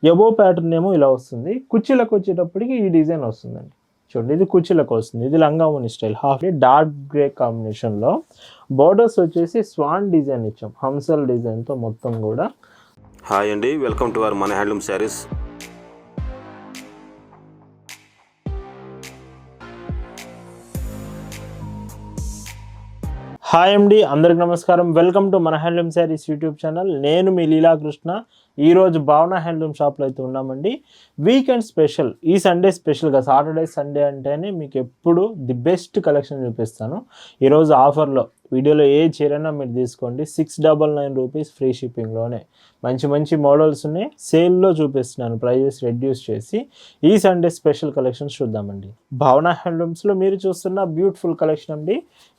Above pattern ఏమో ఇలా వస్తుంది, కుర్చీలకు వచ్చేటప్పటికి ఈ డిజైన్ వస్తుందండి. చూడండి, ఇది కుర్చీలకు వస్తుంది, ఇది లంగావోని స్టైల్ హాఫ్ డార్క్ గ్రే కాంబినేషన్లో. బోర్డర్స్ వచ్చేసి స్వాన్ డిజైన్ ఇచ్చాం, హంసల్ డిజైన్తో మొత్తం కూడా. హాయ్ అండి, వెల్కమ్ టు అవర్ మన హ్యాండ్లూమ్ శారీస్. హాయ్ అండి, అందరికి నమస్కారం. వెల్కమ్ టు మన హ్యాండ్లూమ్ శారీస్ యూట్యూబ్ ఛానల్. నేను మీ లీలాకృష్ణ. ఈరోజు భావన హ్యాండ్లూమ్ షాప్లో అయితే ఉన్నామండి. వీకెండ్ స్పెషల్, ఈ సండే స్పెషల్గా, సాటర్డే సండే అంటేనే మీకు ఎప్పుడు ది బెస్ట్ కలెక్షన్ చూపిస్తాను. ఈరోజు ఆఫర్లో వీడియోలో ఏ చీరైనా మీరు తీసుకోండి, 699 రూపీస్ ఫ్రీ షిప్పింగ్లోనే. మంచి మంచి మోడల్స్ ఉన్నాయి, సేల్లో చూపిస్తున్నాను, ప్రైజెస్ రెడ్యూస్ చేసి. ఈ సండే స్పెషల్ కలెక్షన్స్ చూద్దామండి. భావన హ్యాండ్లూమ్స్లో మీరు చూస్తున్న బ్యూటిఫుల్ కలెక్షన్ అండి.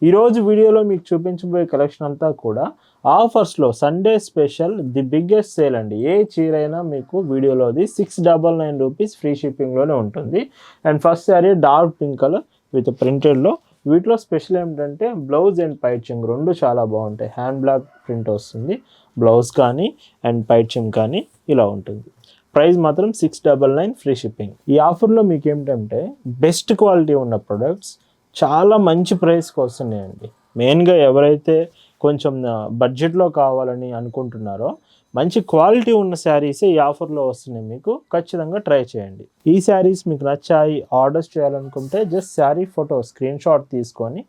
ఈరోజు వీడియోలో మీకు చూపించబోయే కలెక్షన్ అంతా కూడా ఆఫర్స్లో Sunday special, the biggest sale అండి. ఏ చీరైనా మీకు వీడియోలోది 699 రూపీస్ ఫ్రీ షిప్పింగ్లోనే ఉంటుంది. And first sari dark pink colour with ప్రింటెడ్లో. వీటిలో స్పెషల్ ఏమిటంటే బ్లౌజ్ అండ్ పైచింగ్ రెండు చాలా బాగుంటాయి. హ్యాండ్ బ్లాక్ ప్రింట్ వస్తుంది బ్లౌజ్ కానీ, అండ్ పైచింగ్ కానీ ఇలా ఉంటుంది. ప్రైస్ మాత్రం 699 ఫ్రీ షిప్పింగ్. ఈ ఆఫర్లో మీకు ఏమిటంటే బెస్ట్ క్వాలిటీ ఉన్న ప్రొడక్ట్స్ చాలా మంచి ప్రైస్కి వస్తున్నాయండి. మెయిన్గా ఎవరైతే కొంచెం బడ్జెట్లో కావాలని అనుకుంటున్నారో మంచి క్వాలిటీ ఉన్న శారీసే ఈ ఆఫర్లో వస్తున్నాయి. మీకు ఖచ్చితంగా ట్రై చేయండి. ఈ శారీస్ మీకు నచ్చాయి, ఆర్డర్స్ చేయాలనుకుంటే just sari photo screen shot తీసుకొని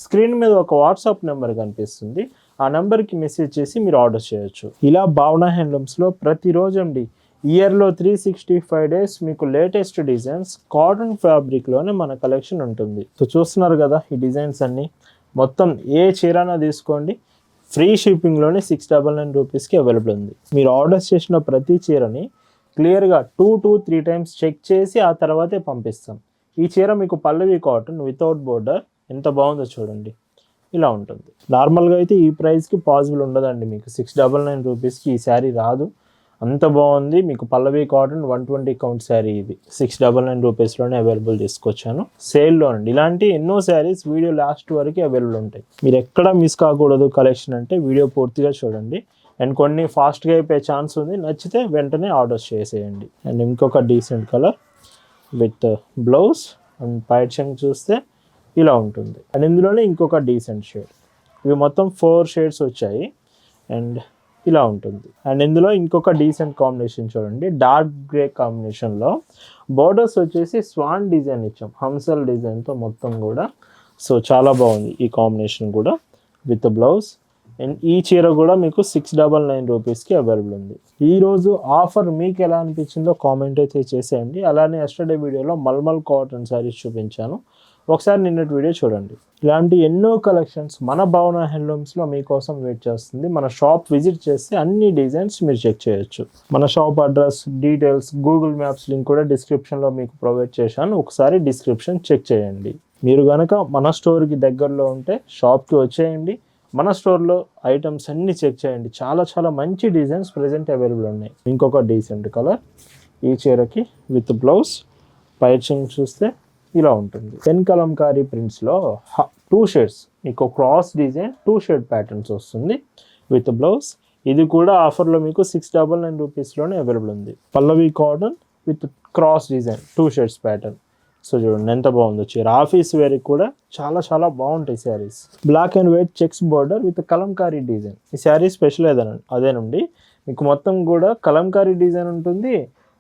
స్క్రీన్ మీద ఒక వాట్సాప్ నెంబర్ కనిపిస్తుంది, ఆ నెంబర్కి మెసేజ్ చేసి మీరు ఆర్డర్ చేయొచ్చు. ఇలా భావన హ్యాండ్లూమ్స్లో ప్రతిరోజు అండి, ఇయర్లో 365 డేస్ మీకు లేటెస్ట్ డిజైన్స్ కాటన్ ఫ్యాబ్రిక్లోనే మన కలెక్షన్ ఉంటుంది. సో చూస్తున్నారు కదా ఈ డిజైన్స్ అన్నీ. మొత్తం ఏ చీరైనా తీసుకోండి, ఫ్రీ షిప్పింగ్లోనే 699 రూపీస్కి అవైలబుల్ ఉంది. మీరు ఆర్డర్స్ చేసిన ప్రతి చీరని క్లియర్గా 2 to 3 టైమ్స్ చెక్ చేసి ఆ తర్వాతే పంపిస్తాం. ఈ చీర మీకు పల్లవి కాటన్ వితౌట్ బోర్డర్, ఎంత బాగుందో చూడండి, ఇలా ఉంటుంది. నార్మల్గా అయితే ఈ ప్రైస్కి పాసిబుల్ ఉండదండి, మీకు 699 రూపీస్కి ఈ శారీ రాదు. అంత బాగుంది. మీకు పల్లవి కాటన్ 120 కౌంట్ శారీ, ఇది 699 రూపీస్లోనే అవైలబుల్ చేసుకొచ్చాను సేల్లో అండి. ఇలాంటి ఎన్నో శారీస్ వీడియో లాస్ట్ వరకు అవైలబుల్ ఉంటాయి. మీరు ఎక్కడ మిస్ కాకూడదు కలెక్షన్ అంటే వీడియో పూర్తిగా చూడండి. అండ్ కొన్ని ఫాస్ట్గా అయిపోయే ఛాన్స్ ఉంది, నచ్చితే వెంటనే ఆర్డర్స్ చేసేయండి. అండ్ ఇంకొక decent colour with blouse and పైచింగ్ చూస్తే ఇలా ఉంటుంది. అండ్ ఇందులోనే ఇంకొక డీసెంట్ షేడ్, ఇవి మొత్తం 4 షేడ్స్ వచ్చాయి అండ్ ఇలా ఉంటుంది. అండ్ ఇందులో ఇంకొక డీసెంట్ కాంబినేషన్ చూడండి, డార్క్ గ్రే కాంబినేషన్లో. బోర్డర్స్ వచ్చేసి స్వాన్ డిజైన్ ఇచ్చాం, హంసల్ డిజైన్తో మొత్తం కూడా. సో చాలా బాగుంది ఈ కాంబినేషన్ కూడా విత్ బ్లౌజ్. అండ్ ఈ చీర కూడా మీకు 699 రూపీస్కి అవైలబుల్ ఉంది. ఈరోజు ఆఫర్ మీకు ఎలా అనిపించిందో కామెంట్ అయితే చేసేయండి. అలానే ఎస్టర్డే వీడియోలో మల్మల్ కాటన్ శారీస్ చూపించాను, ఒకసారి నిన్నటి వీడియో చూడండి. ఇలాంటి ఎన్నో కలెక్షన్స్ మన భావన హ్యాండ్లూమ్స్లో మీకోసం వెయిట్ చేస్తుంది. మన షాప్ విజిట్ చేస్తే అన్ని డిజైన్స్ మీరు చెక్ చేయొచ్చు. మన shop address, details, Google maps link కూడా డిస్క్రిప్షన్లో మీకు ప్రొవైడ్ చేశాను, ఒకసారి డిస్క్రిప్షన్ చెక్ చేయండి. మీరు కనుక మన స్టోర్కి దగ్గరలో ఉంటే షాప్కి వచ్చేయండి, మన స్టోర్లో ఐటమ్స్ అన్నీ చెక్ చేయండి. చాలా చాలా మంచి డిజైన్స్ ప్రజెంట్ అవైలబుల్ ఉన్నాయి. ఇంకొక డీసెంట్ కలర్ ఈ చీరకి విత్ బ్లౌజ్, పైచింగ్ చూస్తే ఇలా ఉంటుంది. పెన్ కలంకారీ ప్రింట్స్లో 2 షేడ్స్, మీకు క్రాస్ డిజైన్ 2 షేడ్ ప్యాటర్న్స్ వస్తుంది విత్ బ్లౌజ్. ఇది కూడా ఆఫర్లో మీకు 699 రూపీస్లోనే అవైలబుల్ ఉంది. Pallavi cotton with cross design 2 shades pattern. So చూడండి ఎంత బాగుందో చీర. ఆఫీస్ వేర్కి కూడా చాలా చాలా బాగుంటాయి saris. Black and white checks border with Kalamkari design. ఈ శారీ స్పెషల్ అదేనండి, మీకు మొత్తం కూడా కలంకారీ డిజైన్ ఉంటుంది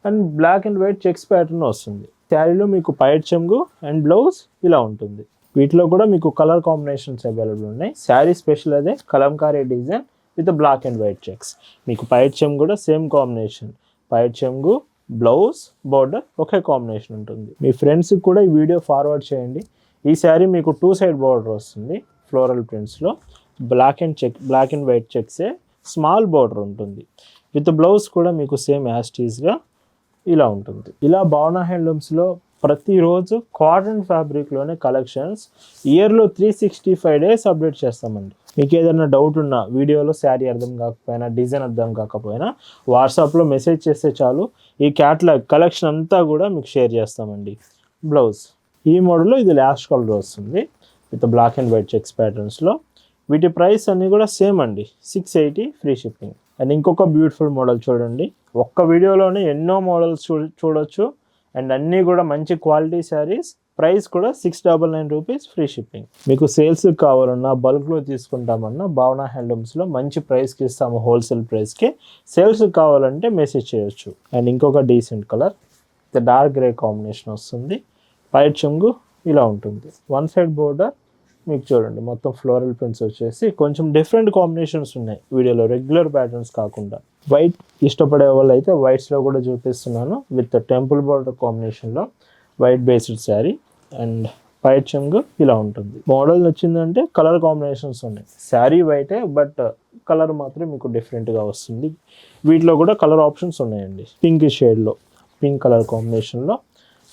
and black and white checks pattern వస్తుంది. శారీలో మీకు పైట్ చెంగు అండ్ బ్లౌజ్ ఇలా ఉంటుంది. వీటిలో కూడా మీకు కలర్ కాంబినేషన్స్ అవైలబుల్ ఉన్నాయి. శారీ స్పెషల్ అదే, Kalamkari design with black and white checks. మీకు పైట్ చెంగు కూడా సేమ్ కాంబినేషన్, పైట్ చెంగు బ్లౌజ్ బోర్డర్ ఒకే కాంబినేషన్ ఉంటుంది. మీ ఫ్రెండ్స్కి కూడా ఈ వీడియో ఫార్వర్డ్ చేయండి. ఈ శారీ మీకు 2 సైడ్ బోర్డర్ వస్తుంది ఫ్లోరల్ ప్రింట్స్లో. బ్లాక్ అండ్ వైట్ చెక్సే, స్మాల్ బోర్డర్ ఉంటుంది విత్ బ్లౌజ్ కూడా మీకు సేమ్ యాస్టీస్గా ఇలా ఉంటుంది. ఇలా భావన హ్యాండ్లూమ్స్లో ప్రతిరోజు కాటన్ ఫ్యాబ్రిక్లోనే కలెక్షన్స్ ఇయర్లో 365 డేస్ అప్డేట్ చేస్తామండి. మీకు ఏదైనా డౌట్ ఉన్నా, వీడియోలో శారీ అర్థం కాకపోయినా, డిజైన్ అర్థం కాకపోయినా వాట్సాప్లో మెసేజ్ చేస్తే చాలు, ఈ క్యాటలాగ్ కలెక్షన్ అంతా కూడా మీకు షేర్ చేస్తామండి. బ్లౌజ్ ఈ మోడల్లో ఇది లాస్ట్ కలర్ వస్తుంది with black and white checks ప్యాటర్న్స్లో. వీటి ప్రైస్ అన్నీ కూడా సేమ్ అండి, 680 ఫ్రీ షిప్పింగ్. అండ్ ఇంకొక బ్యూటిఫుల్ మోడల్ చూడండి, ఒక్క వీడియోలోనే ఎన్నో మోడల్స్ చూడొచ్చు అండ్ అన్నీ కూడా మంచి క్వాలిటీ శారీస్. ప్రైస్ కూడా 699 రూపీస్, ఫ్రీ షిప్పింగ్. మీకు సేల్స్ కావాలన్నా బల్క్లో తీసుకుంటామన్నా భావన హ్యాండ్లూమ్స్లో మంచి ప్రైస్కి ఇస్తాము, హోల్సేల్ ప్రైస్కి. సేల్స్ కావాలంటే మెసేజ్ చేయొచ్చు. అండ్ ఇంకొక decent colour, dark grey combination వస్తుంది. వైట్ చెంగు ఇలా ఉంటుంది. వన్ సైడ్ బోర్డర్ మీకు చూడండి మొత్తం ఫ్లోరల్ ప్రింట్స్ వచ్చేసి కొంచెం డిఫరెంట్ కాంబినేషన్స్ ఉన్నాయి వీడియోలో, రెగ్యులర్ ప్యాటర్న్స్ కాకుండా. వైట్ ఇష్టపడే వాళ్ళు అయితే వైట్స్లో కూడా చూపిస్తున్నాను, విత్ టెంపుల్ బోర్డర్ కాంబినేషన్లో white based sari. And white చెంగు ఇలా ఉంటుంది. మోడల్ వచ్చిందంటే కలర్ కాంబినేషన్స్ ఉన్నాయి. శారీ వైటే బట్ కలర్ మాత్రం మీకు డిఫరెంట్గా వస్తుంది. వీటిలో కూడా కలర్ ఆప్షన్స్ ఉన్నాయండి. పింక్ షేడ్లో, పింక్ కలర్ కాంబినేషన్లో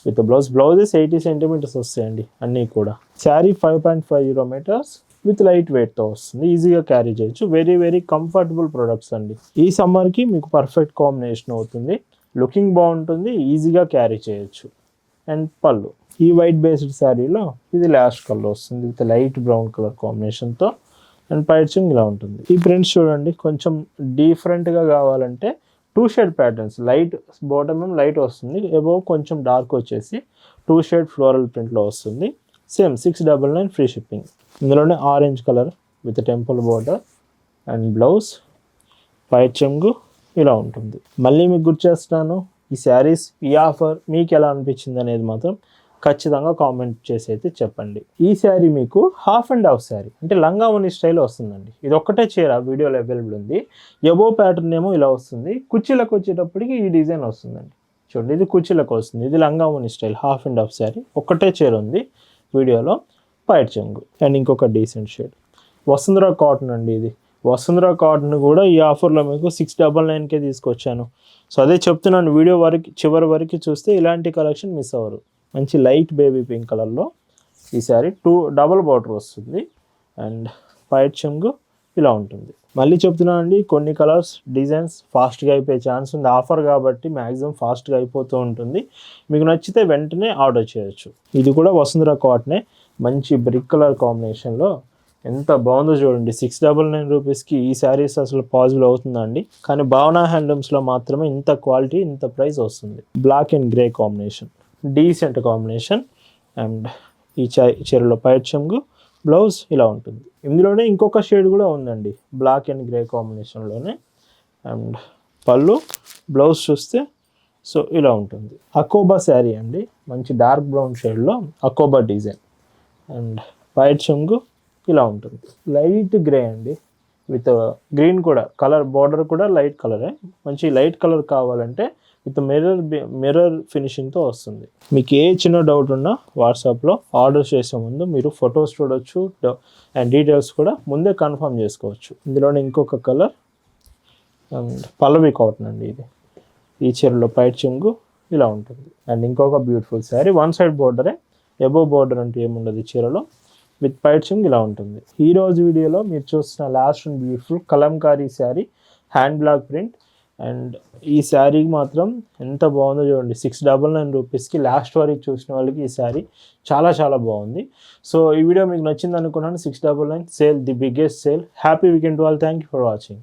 విత్ బ్లౌజెస్ 80 సెంటీమీటర్స్ వస్తాయండి అన్నీ కూడా. శారీ 5.50 మీటర్స్ విత్ లైట్ వెయిట్తో వస్తుంది. ఈజీగా క్యారీ చేయొచ్చు. వెరీ వెరీ కంఫర్టబుల్ ప్రొడక్ట్స్ అండి. ఈ సమ్మర్కి మీకు పర్ఫెక్ట్ కాంబినేషన్ అవుతుంది. లుకింగ్ బాగుంటుంది, ఈజీగా క్యారీ చేయొచ్చు. అండ్ పళ్ళు ఈ వైట్ బేస్డ్ శారీలో ఇది లాస్ట్ కలర్ వస్తుంది విత్ లైట్ బ్రౌన్ కలర్ కాంబినేషన్తో. అండ్ పైచింగ్ ఇలా ఉంటుంది. ఈ ప్రింట్స్ చూడండి కొంచెం డిఫరెంట్గా కావాలంటే 2 షేడ్ ప్యాటర్న్స్, లైట్ బాటమ్ ఏమో లైట్ వస్తుంది, అబోవ్ కొంచెం డార్క్ వచ్చేసి 2 షేడ్ ఫ్లోరల్ ప్రింట్లో వస్తుంది. Same 699 free shipping. ఇందులోనే orange colour with temple border and blouse, white చెంగు ఇలా ఉంటుంది. మళ్ళీ మీకు గుర్తు చేస్తున్నాను, ఈ శారీస్, ఈ ఆఫర్ మీకు ఎలా అనిపించింది అనేది మాత్రం ఖచ్చితంగా కామెంట్ చేసి అయితే చెప్పండి. ఈ శారీ మీకు హాఫ్ అండ్ హాఫ్ శారీ, అంటే లంగా ఓని స్టైల్ వస్తుందండి. ఇది ఒక్కటే చీర వీడియోలో అవైలబుల్ ఉంది. ఎబో ప్యాటర్న్ ఏమో ఇలా వస్తుంది, కుర్చీలకు వచ్చేటప్పటికి ఈ డిజైన్ వస్తుందండి. చూడండి ఇది కుర్చీలకు వస్తుంది, ఇది లంగా ఓని style half and half sari. ఒక్కటే చీర ఉంది వీడియోలో, వైట్ చెంగు. అండ్ ఇంకొక డీసెంట్ షేడ్ వసుంధరా కాటన్ అండి. ఇది వసుంధరా కాటన్ కూడా ఈ ఆఫర్లో మీకు 699కే తీసుకొచ్చాను. సో అదే చెప్తున్నాను, వీడియో చివరి వరకు చూస్తే ఇలాంటి కలెక్షన్ మిస్ అవ్వరు. మంచి లైట్ బేబీ పింక్ కలర్లో ఈ శారీ 2 డబల్ బార్డర్ వస్తుంది. అండ్ వైట్ చెంగు ఇలా ఉంటుంది. మళ్ళీ చెప్తున్నాను అండి, కొన్ని కలర్స్ డిజైన్స్ ఫాస్ట్గా అయిపోయే ఛాన్స్ ఉంది. ఆఫర్ కాబట్టి మ్యాక్సిమం ఫాస్ట్గా అయిపోతూ ఉంటుంది. మీకు నచ్చితే వెంటనే ఆర్డర్ చేయొచ్చు. ఇది కూడా వసుంధరా కాటనే, మంచి బ్రిక్ కలర్ కాంబినేషన్లో. ఎంత బాగుందో చూడండి. 699 రూపీస్కి ఈ శారీస్ అసలు పాసిబుల్ అవుతుందండి. కానీ భావన హ్యాండ్లూమ్స్లో మాత్రమే ఇంత క్వాలిటీ, ఇంత ప్రైస్ వస్తుంది. Black and grey combination, decent combination. And ఈ చీరలో వైట్ చెంగు, బ్లౌజ్ ఇలా ఉంటుంది. ఇందులోనే ఇంకొక షేడ్ కూడా ఉందండి, బ్లాక్ అండ్ గ్రే కాంబినేషన్లోనే. అండ్ పళ్ళు, బ్లౌజ్ చూస్తే సో ఇలా ఉంటుంది. అకోబా శారీ అండి, మంచి డార్క్ బ్రౌన్ షేడ్లో అకోబా డిజైన్. అండ్ వైట్ చెంగు ఇలా ఉంటుంది. లైట్ గ్రే అండి విత్ గ్రీన్ కూడా, కలర్ బార్డర్ కూడా లైట్ కలరే. మంచి లైట్ కలర్ కావాలంటే విత్ మిర్రర్ ఫినిషింగ్తో వస్తుంది. మీకు ఏ చిన్న డౌట్ ఉన్నా వాట్సాప్లో ఆర్డర్ చేసే ముందు మీరు ఫొటోస్ చూడొచ్చు అండ్ డీటెయిల్స్ కూడా ముందే కన్ఫర్మ్ చేసుకోవచ్చు. ఇందులోనే ఇంకొక కలర్ అండ్ పల్లవి కాటన్ అండి. ఇది ఈ చీరలో వైట్ చెంగు ఇలా ఉంటుంది. అండ్ ఇంకొక బ్యూటిఫుల్ శారీ, వన్ సైడ్ బోర్డరే, ఎబో బోర్డర్ అంటే ఏముండదు ఈ చీరలో, విత్ వైట్ చెంగు ఇలా ఉంటుంది. ఈరోజు వీడియోలో మీరు చూస్తున్న last and beautiful Kalamkari sari, hand block print. And ఈ శారీకి మాత్రం ఎంత బాగుందో చూడండి. 699 రూపీస్కి లాస్ట్ వరకు చూసిన వాళ్ళకి ఈ శారీ చాలా చాలా బాగుంది. సో ఈ వీడియో మీకు నచ్చింది అనుకున్నాను. 699 sale, the biggest sale. Happy weekend to all. Thank you for watching.